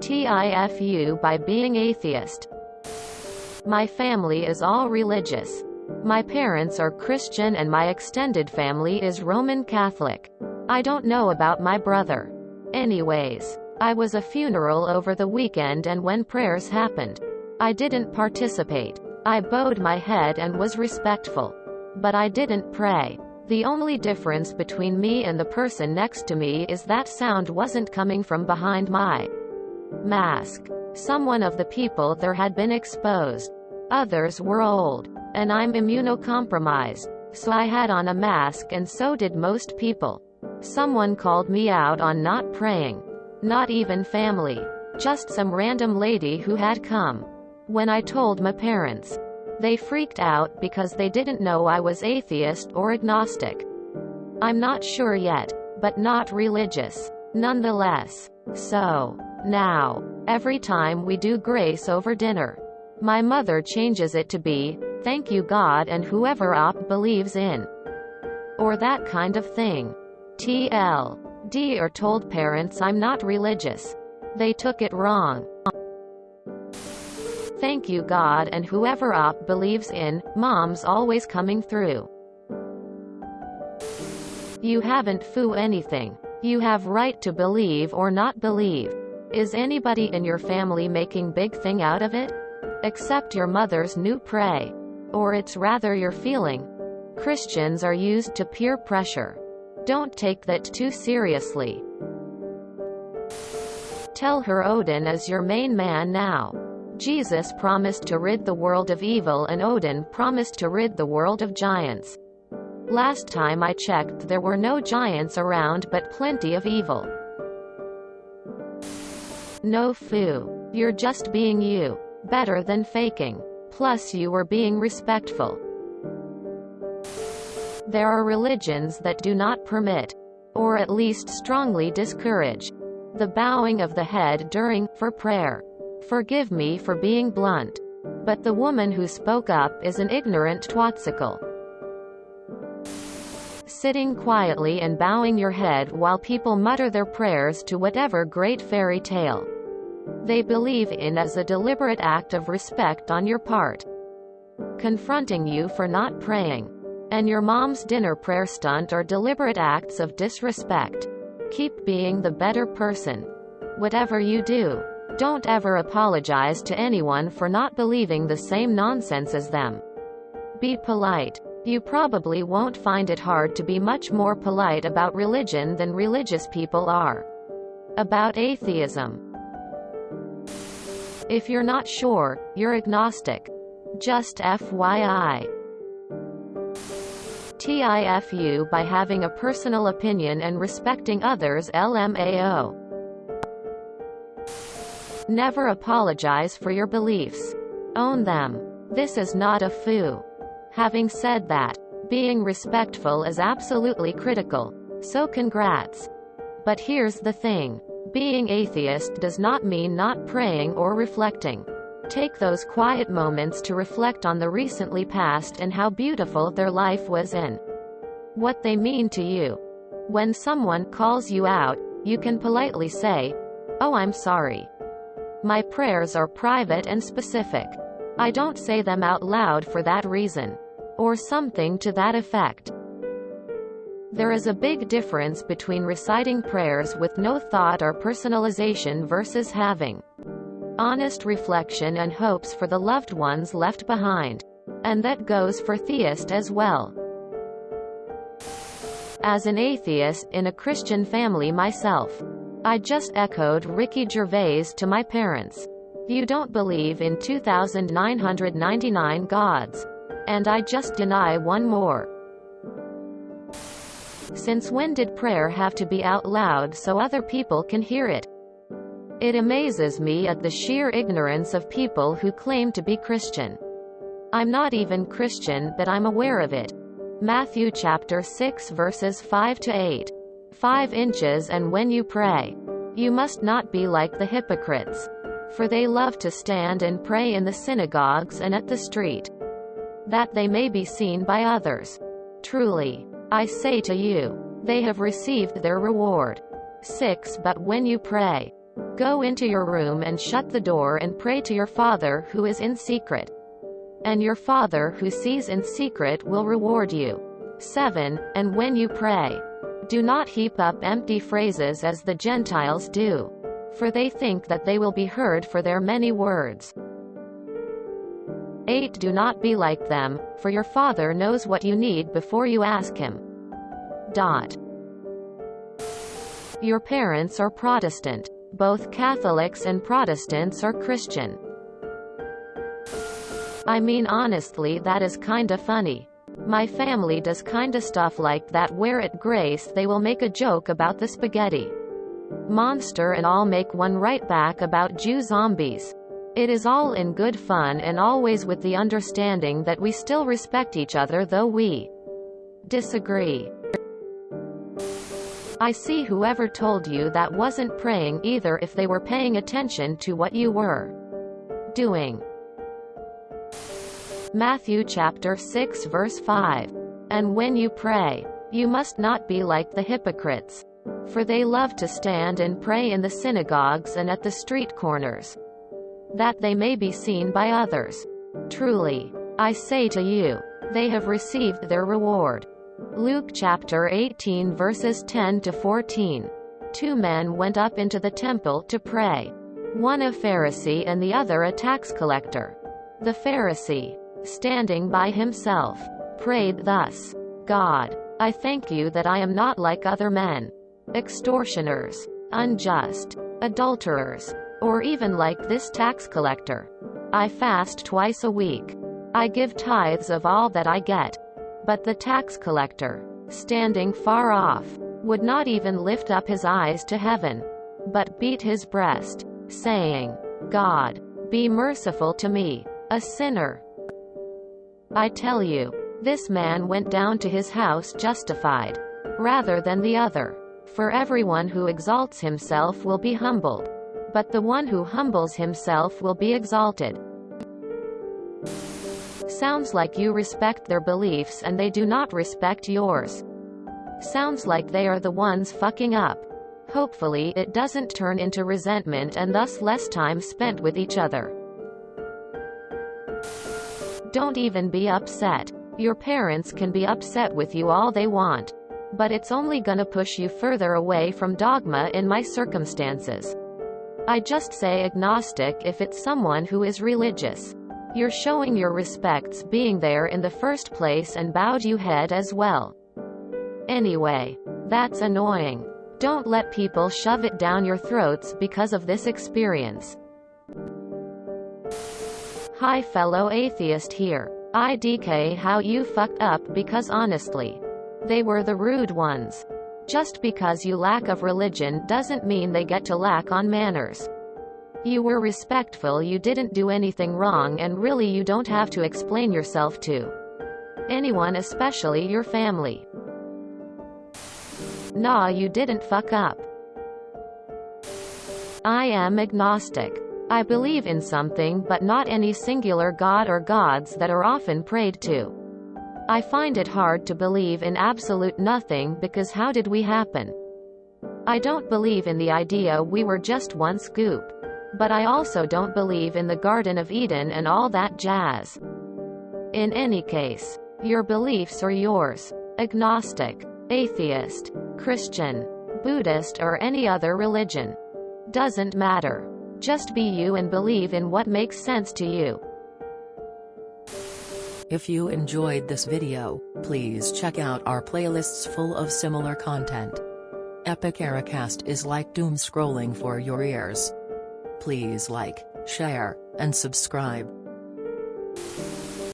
TIFU by being atheist. My family is all religious. My parents are Christian and my extended family is Roman Catholic. I don't know about my brother. Anyways, I was a funeral over the weekend and when prayers happened, I didn't participate. I bowed my head and was respectful. But I didn't pray. The only difference between me and the person next to me is that sound wasn't coming from behind my mask. Someone of the people there had been exposed. Others were old. And I'm immunocompromised. So I had on a mask and so did most people. Someone called me out on not praying. Not even family. Just some random lady who had come. When I told my parents, they freaked out because they didn't know I was atheist or agnostic. I'm not sure yet, but not religious. Nonetheless. So, now, every time we do grace over dinner, my mother changes it to be, "Thank you God and whoever op believes in." Or that kind of thing. TLD or told parents I'm not religious. They took it wrong. Thank you God and whoever op believes in, mom's always coming through. You haven't foo anything. You have right to believe or not believe. Is anybody in your family making big thing out of it? Except your mother's new pray. Or it's rather your feeling. Christians are used to peer pressure. Don't take that too seriously. Tell her Odin is your main man now. Jesus promised to rid the world of evil and Odin promised to rid the world of giants. Last time I checked there were no giants around but plenty of evil. No foo. You're just being you. Better than faking. Plus you were being respectful. There are religions that do not permit, or at least strongly discourage, the bowing of the head for prayer. Forgive me for being blunt. But the woman who spoke up is an ignorant twatsicle. Sitting quietly and bowing your head while people mutter their prayers to whatever great fairy tale they believe in as a deliberate act of respect on your part. Confronting you for not praying. And your mom's dinner prayer stunt are deliberate acts of disrespect. Keep being the better person. Whatever you do, don't ever apologize to anyone for not believing the same nonsense as them. Be polite. You probably won't find it hard to be much more polite about religion than religious people are about atheism. If you're not sure, you're agnostic. Just FYI. TIFU by having a personal opinion and respecting others. LMAO. Never apologize for your beliefs. Own them. This is not a foo. Having said that, being respectful is absolutely critical. So congrats. But here's the thing. Being atheist does not mean not praying or reflecting. Take those quiet moments to reflect on the recently past and how beautiful their life was and what they mean to you. When someone calls you out, you can politely say, "Oh, I'm sorry. My prayers are private and specific. I don't say them out loud for that reason." Or something to that effect. There is a big difference between reciting prayers with no thought or personalization versus having honest reflection and hopes for the loved ones left behind. And that goes for theists as well. As an atheist in a Christian family myself, I just echoed Ricky Gervais to my parents. You don't believe in 2,999 gods. And I just deny one more. Since when did prayer have to be out loud so other people can hear it? It amazes me at the sheer ignorance of people who claim to be Christian. I'm not even Christian, but I'm aware of it. Matthew chapter 6 verses 5 to 8. 5 inches. And when you pray, you must not be like the hypocrites. For they love to stand and pray in the synagogues and at the street, that they may be seen by others. Truly, I say to you, they have received their reward. 6 But when you pray, Go into your room and shut the door and pray to your Father who is in secret. And your Father who sees in secret will reward you. 7. And when you pray, do not heap up empty phrases as the Gentiles do, for they think that they will be heard for their many words. 8. Do not be like them, for your Father knows what you need before you ask Him. Your parents are Protestant. Both Catholics and Protestants are Christian. I mean, honestly, that is kinda funny. My family does kinda stuff like that, where at Grace they will make a joke about the spaghetti monster and I'll make one right back about Jew zombies. It is all in good fun and always with the understanding that we still respect each other though we disagree. I see whoever told you that wasn't praying either if they were paying attention to what you were doing. Matthew chapter 6 verse 5. And when you pray, you must not be like the hypocrites, for they love to stand and pray in the synagogues and at the street corners, that they may be seen by others. Truly, I say to you, they have received their reward. Luke chapter 18 verses 10 to 14. 2 men went up into the temple to pray, one a Pharisee and the other a tax collector. The Pharisee, standing by himself, prayed thus: God, I thank you that I am not like other men, extortioners, unjust, adulterers, or even like this tax collector. I fast twice a week. I give tithes of all that I get. But the tax collector, standing far off, would not even lift up his eyes to heaven, but beat his breast, saying, God, be merciful to me, a sinner. I tell you, this man went down to his house justified, rather than the other. For everyone who exalts himself will be humbled, but the one who humbles himself will be exalted. Sounds like you respect their beliefs and they do not respect yours. Sounds like they are the ones fucking up. Hopefully it doesn't turn into resentment and thus less time spent with each other. Don't even be upset. Your parents can be upset with you all they want, but it's only gonna push you further away from dogma in my circumstances. I just say agnostic if it's someone who is religious. You're showing your respects being there in the first place and bowed your head as well. Anyway, that's annoying. Don't let people shove it down your throats because of this experience. Hi fellow atheist here. IDK how you fucked up because honestly, they were the rude ones. Just because you lack of religion doesn't mean they get to lack on manners. You were respectful, you didn't do anything wrong, and really you don't have to explain yourself to anyone, especially your family. Nah, you didn't fuck up. I am agnostic. I believe in something but not any singular god or gods that are often prayed to. I find it hard to believe in absolute nothing because how did we happen? I don't believe in the idea we were just once goop. But I also don't believe in the Garden of Eden and all that jazz. In any case, your beliefs are yours. Agnostic, atheist, Christian, Buddhist or any other religion. Doesn't matter. Just be you and believe in what makes sense to you. If you enjoyed this video, please check out our playlists full of similar content. Epic Ericast is like doom scrolling for your ears. Please like, share, and subscribe.